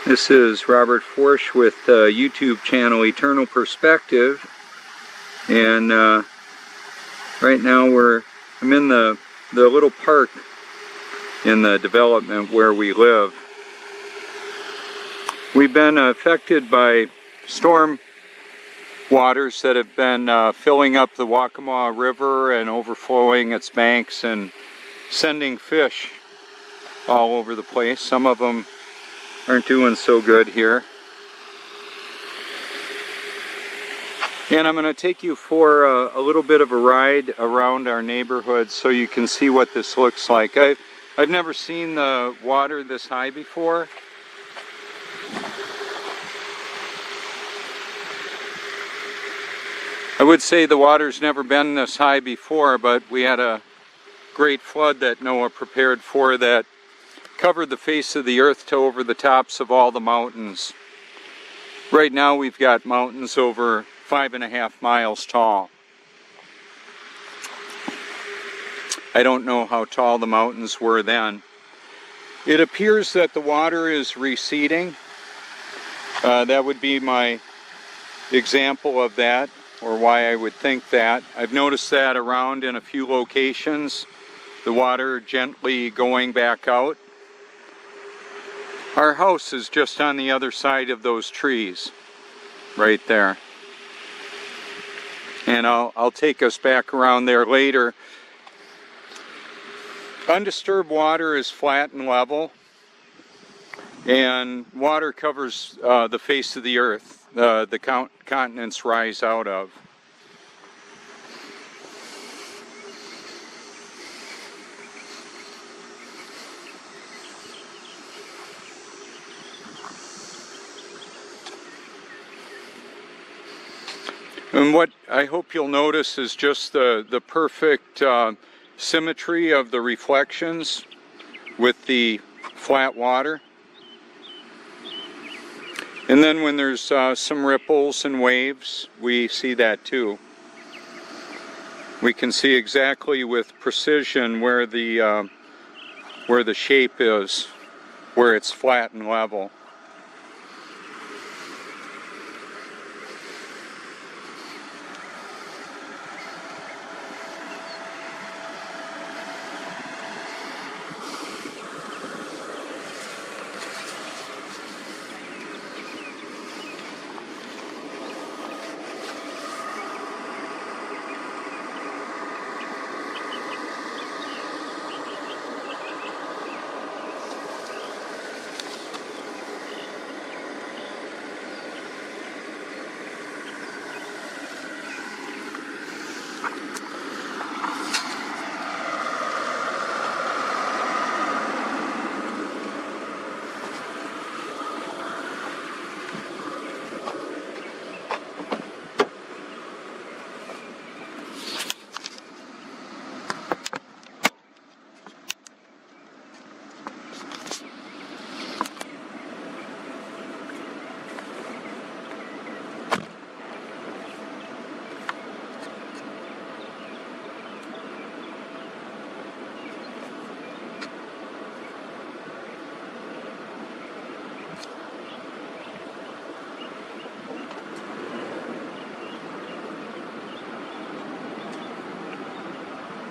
This is Robert Forsch with the YouTube channel Eternal Perspective, and right now I'm in the little park in the development where we live. We've been affected by storm waters that have been filling up the Waccamaw River and overflowing its banks and sending fish all over the place. Some of them aren't doing so good here. And I'm going to take you for a little bit of a ride around our neighborhood so you can see what this looks like. I've never seen the water this high before. I would say the water's never been this high before, but we had a great flood that Noah prepared for that covered the face of the earth to over the tops of all the mountains. Right now we've got mountains over 5.5 miles tall. I don't know how tall the mountains were then. It appears that the water is receding. That would be my example of that, or why I would think that. I've noticed that around in a few locations, the water gently going back out. Our house is just on the other side of those trees, right there. And I'll take us back around there later. Undisturbed water is flat and level, and water covers the face of the earth the continents rise out of. And what I hope you'll notice is just the perfect symmetry of the reflections with the flat water. And then when there's some ripples and waves, we see that too. We can see exactly with precision where the shape is, where it's flat and level.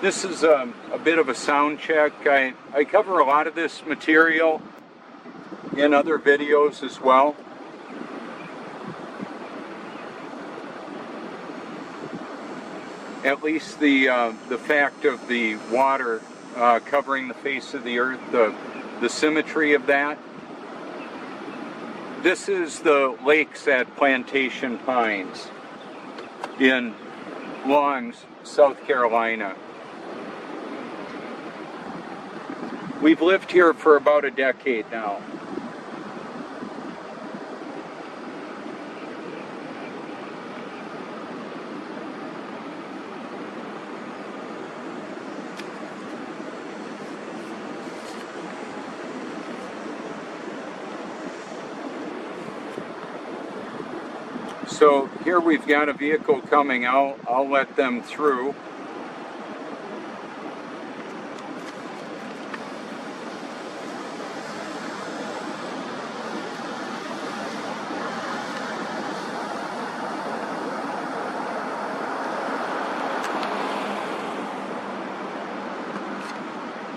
This is a bit of a sound check. I cover a lot of this material in other videos as well. At least the fact of the water covering the face of the earth, the symmetry of that. This is the lakes at Plantation Pines in Longs, South Carolina. We've lived here for about a decade now. So here we've got a vehicle coming out. I'll let them through.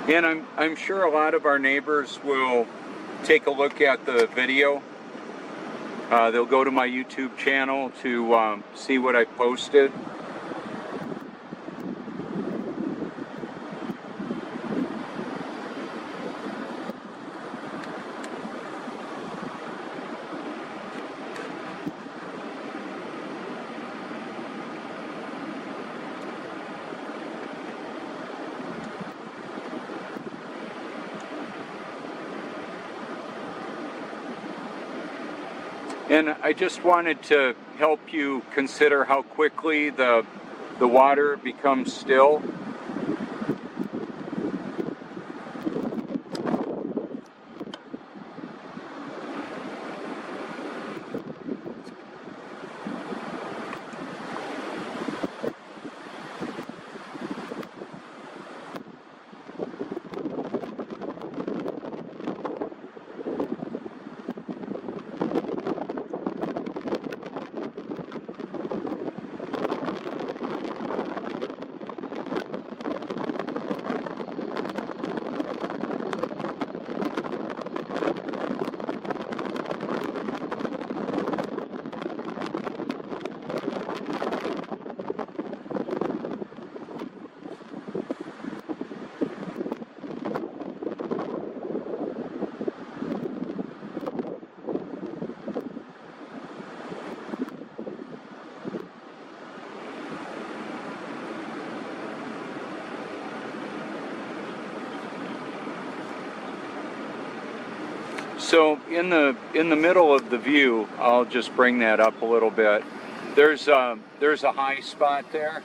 And I'm sure a lot of our neighbors will take a look at the video. They'll go to my YouTube channel to see what I posted. And I just wanted to help you consider how quickly the water becomes still. So in the middle of the view, I'll just bring that up a little bit. There's a high spot there.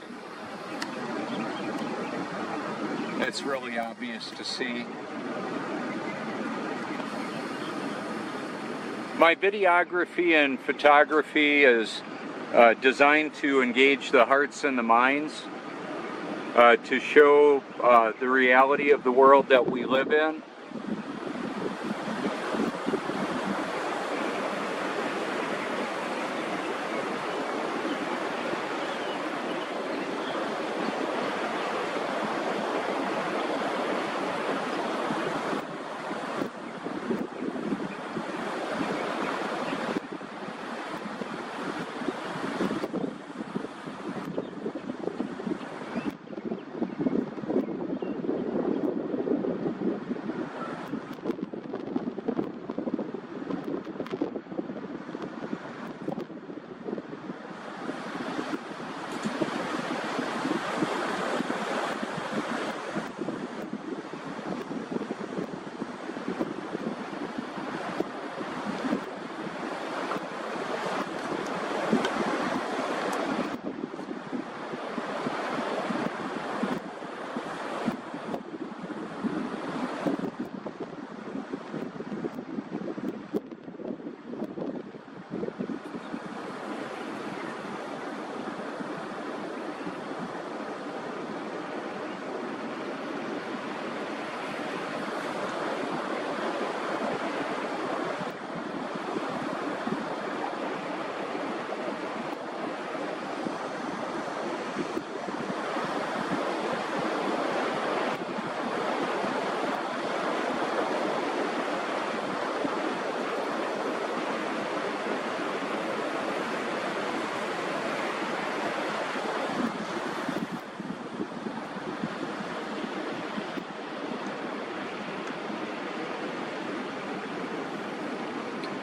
It's really obvious to see. My videography and photography is designed to engage the hearts and the minds, to show the reality of the world that we live in.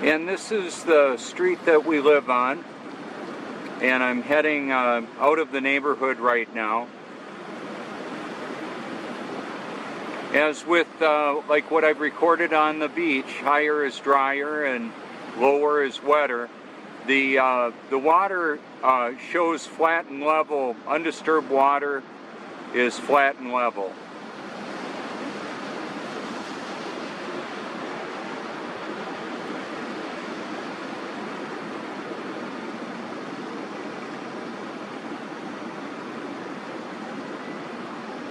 And this is the street that we live on, and I'm heading out of the neighborhood right now. As with like what I've recorded on the beach, higher is drier and lower is wetter. The water shows flat and level. Undisturbed water is flat and level.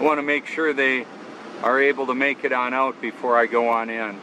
I want to make sure they are able to make it on out before I go on in.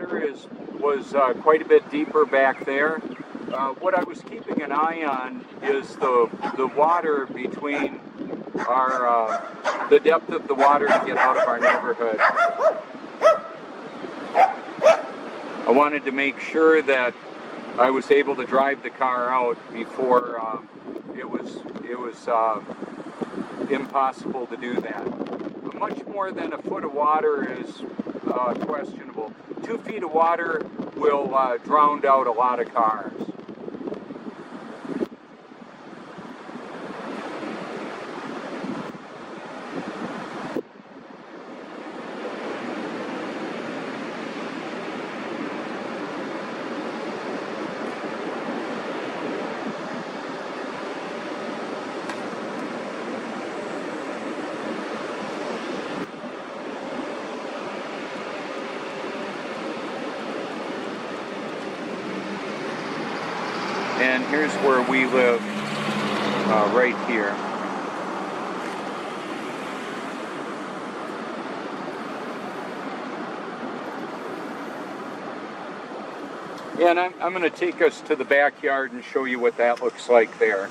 water was quite a bit deeper back there. What I was keeping an eye on is the water between the depth of the water to get out of our neighborhood. I wanted to make sure that I was able to drive the car out before it was impossible to do that. Much more than a foot of water is questionable. 2 feet of water will drown out a lot of cars. And here's where we live, right here. And I'm going to take us to the backyard and show you what that looks like there.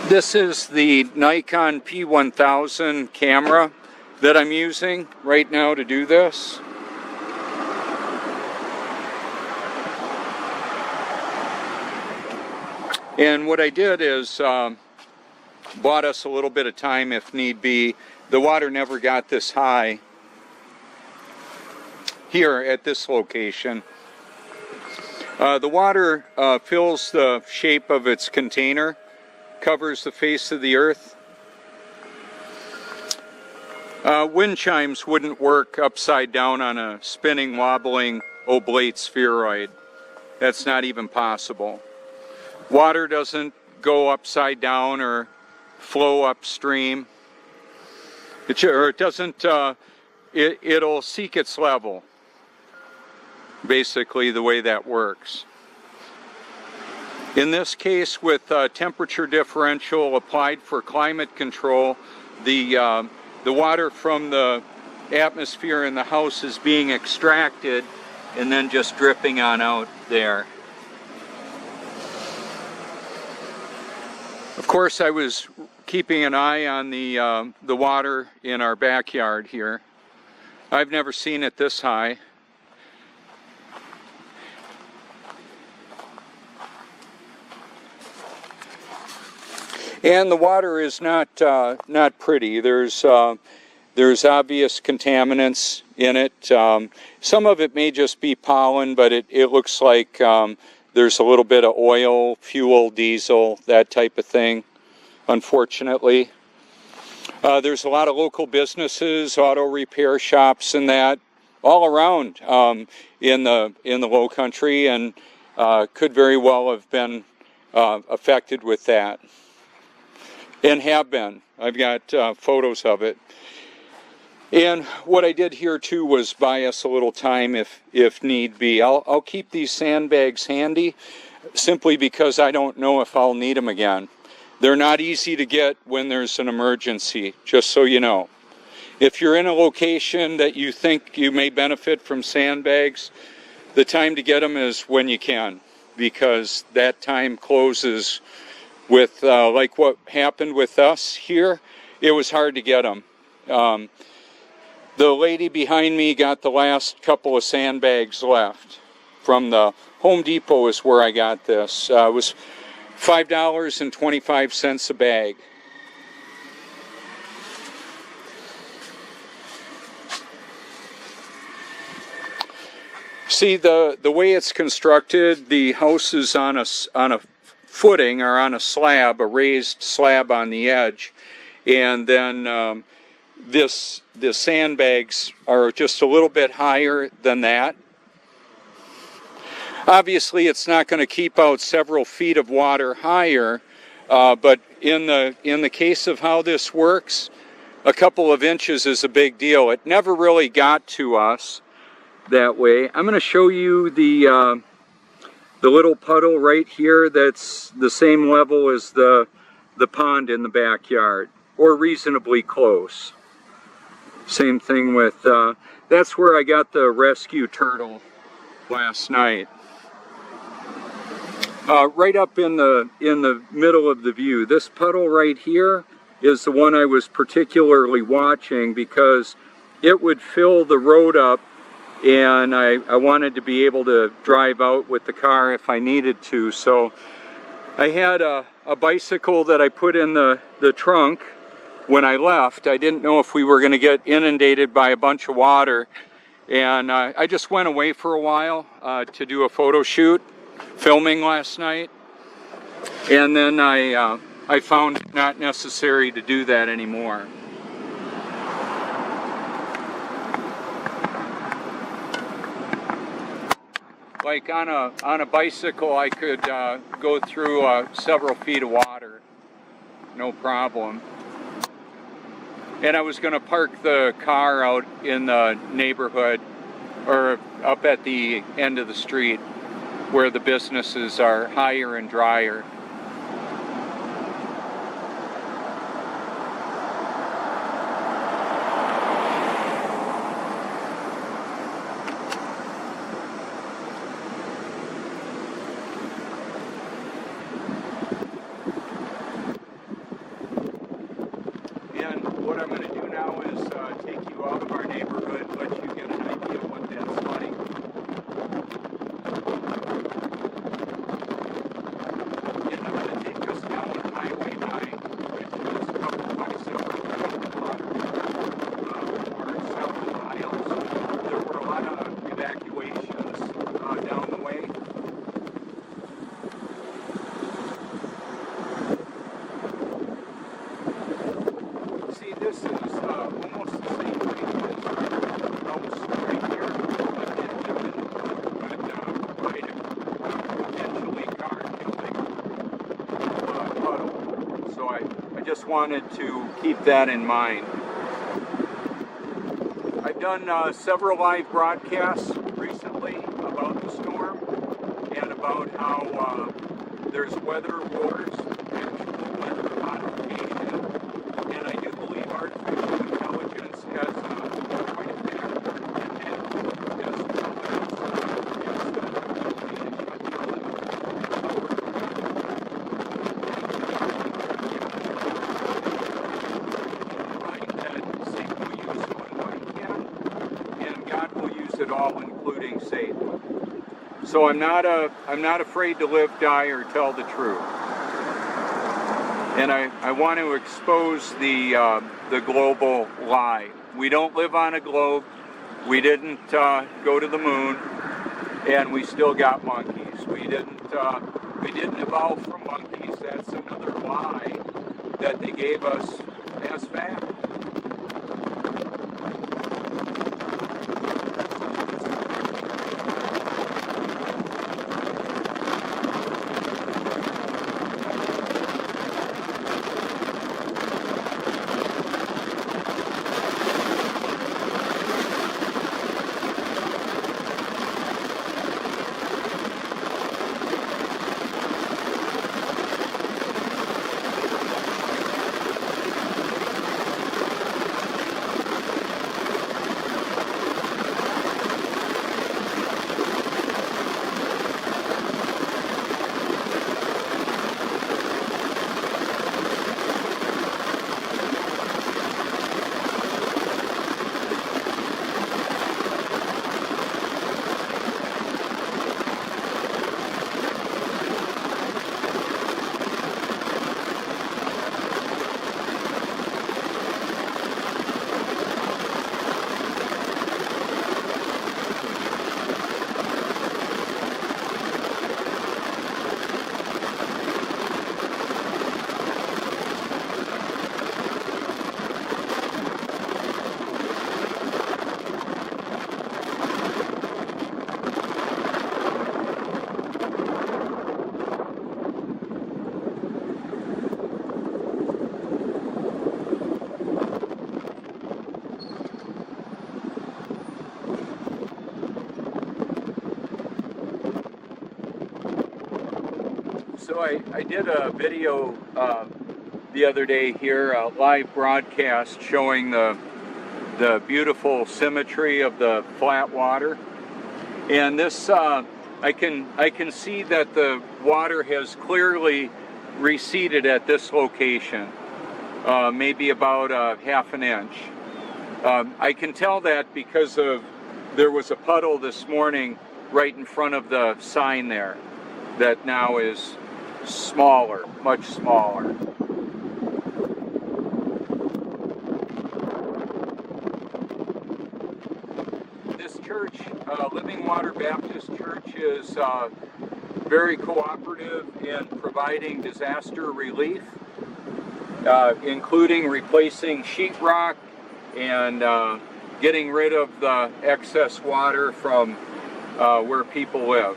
This is the Nikon P1000 camera that I'm using right now to do this. And what I did is bought us a little bit of time if need be. The water never got this high here at this location. The water fills the shape of its container, covers the face of the earth. Wind chimes wouldn't work upside down on a spinning, wobbling oblate spheroid. That's not even possible. Water doesn't go upside down or flow upstream. It'll seek its level. Basically the way that works. In this case, with temperature differential applied for climate control, the water from the atmosphere in the house is being extracted and then just dripping on out there. Of course, I was keeping an eye on the water in our backyard here. I've never seen it this high. And the water is not pretty. There's obvious contaminants in it. Some of it may just be pollen, but it looks like there's a little bit of oil, fuel, diesel, that type of thing, unfortunately. There's a lot of local businesses, auto repair shops and that, all around in the low country, and could very well have been affected with that. And have been. I've got photos of it. And what I did here too was buy us a little time if need be. I'll keep these sandbags handy simply because I don't know if I'll need them again. They're not easy to get when there's an emergency, just so you know. If you're in a location that you think you may benefit from sandbags, the time to get them is when you can, because that time closes. With like what happened with us here, it was hard to get them. The lady behind me got the last couple of sandbags left from the Home Depot is where I got this. It was $5.25 a bag. See, the way it's constructed, the house is on a footing or on a slab, a raised slab on the edge, and then the sandbags are just a little bit higher than that. Obviously, it's not going to keep out several feet of water higher, but in the case of how this works, a couple of inches is a big deal. It never really got to us that way. I'm going to show you The little puddle right here, that's the same level as the pond in the backyard, or reasonably close. Same thing with, that's where I got the rescue turtle last night. Right up in the middle of the view. This puddle right here is the one I was particularly watching because it would fill the road up, and I wanted to be able to drive out with the car if I needed to. So I had a bicycle that I put in the trunk when I left. I didn't know if we were going to get inundated by a bunch of water, and I just went away for a while to do a photo shoot, filming last night, and then I found it not necessary to do that anymore. Like on a bicycle, I could go through several feet of water, no problem. And I was going to park the car out in the neighborhood, or up at the end of the street where the businesses are higher and drier. What I'm going to do now is take you out of our neighborhood, let you get an idea of what that's like. And I'm going to take us down Highway 9, which is a couple by several or several miles. There were a lot of evacuations down the way. This is almost the same thing as our house right here, but quite a potentially car-killing puddle. So I just wanted to keep that in mind. I've done several live broadcasts recently about the storm and about how there's weather wars, actual weather modification, and I do believe artificial intelligence has quite a factor in that as Satan will use what he can, and God will use it all, including Satan. So I'm not afraid to live, die, or tell the truth. And I want to expose the global lie. We don't live on a globe. We didn't go to the moon, and we still got monkeys. We didn't evolve from monkeys. That's another lie that they gave us as fact. So I did a video the other day here, a live broadcast showing the beautiful symmetry of the flat water. And this, I can see that the water has clearly receded at this location, maybe about half an inch. I can tell that because there was a puddle this morning right in front of the sign there that now is smaller, much smaller. This church, Living Water Baptist Church, is very cooperative in providing disaster relief, including replacing sheetrock and getting rid of the excess water from where people live.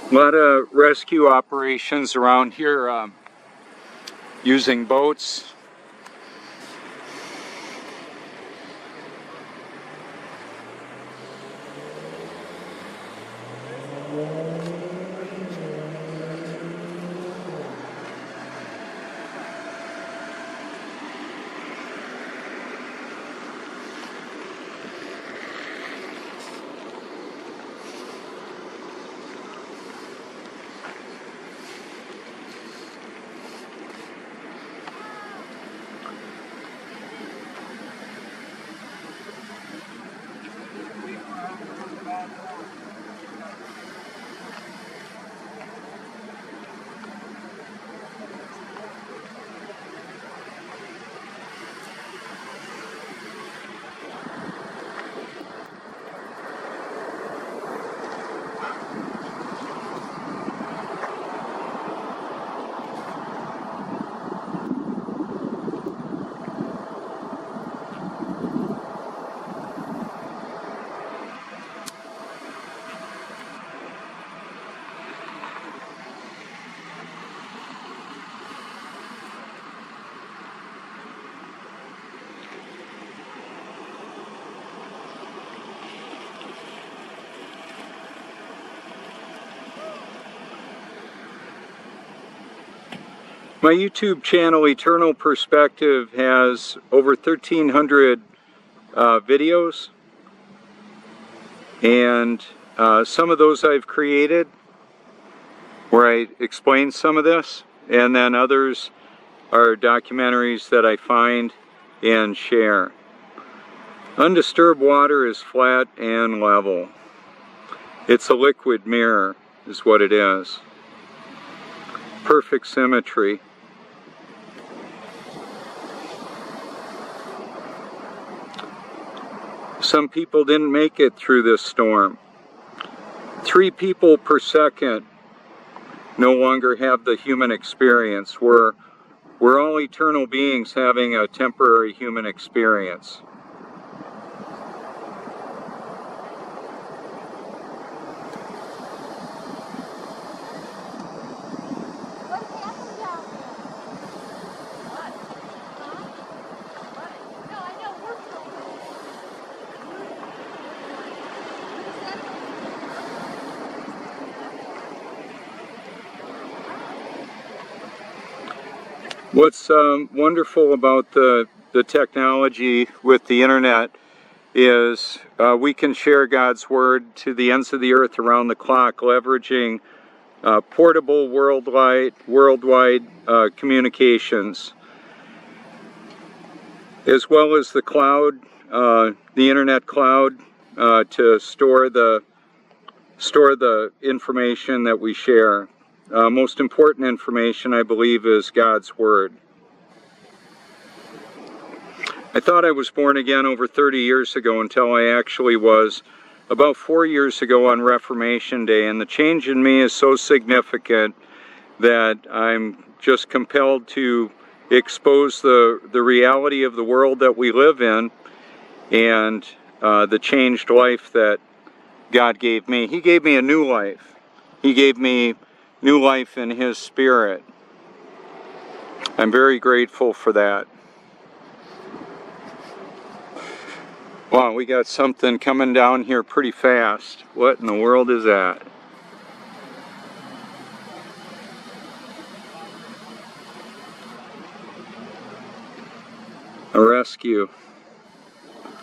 A lot of rescue operations around here using boats. My YouTube channel, Eternal Perspective, has over 1,300 videos, and some of those I've created where I explain some of this, and then others are documentaries that I find and share. Undisturbed water is flat and level. It's a liquid mirror, is what it is. Perfect symmetry. Some people didn't make it through this storm. 3 people per second no longer have the human experience. We're all eternal beings having a temporary human experience. What's wonderful about the technology with the internet is we can share God's Word to the ends of the earth around the clock, leveraging portable worldwide communications, as well as the cloud, the internet cloud, to store the information that we share. Most important information, I believe, is God's Word. I thought I was born again over 30 years ago until I actually was about 4 years ago on Reformation Day, and the change in me is so significant that I'm just compelled to expose the reality of the world that we live in and the changed life that God gave me. He gave me a new life. He gave me new life in His Spirit. I'm very grateful for that. Wow, we got something coming down here pretty fast. What in the world is that? A rescue.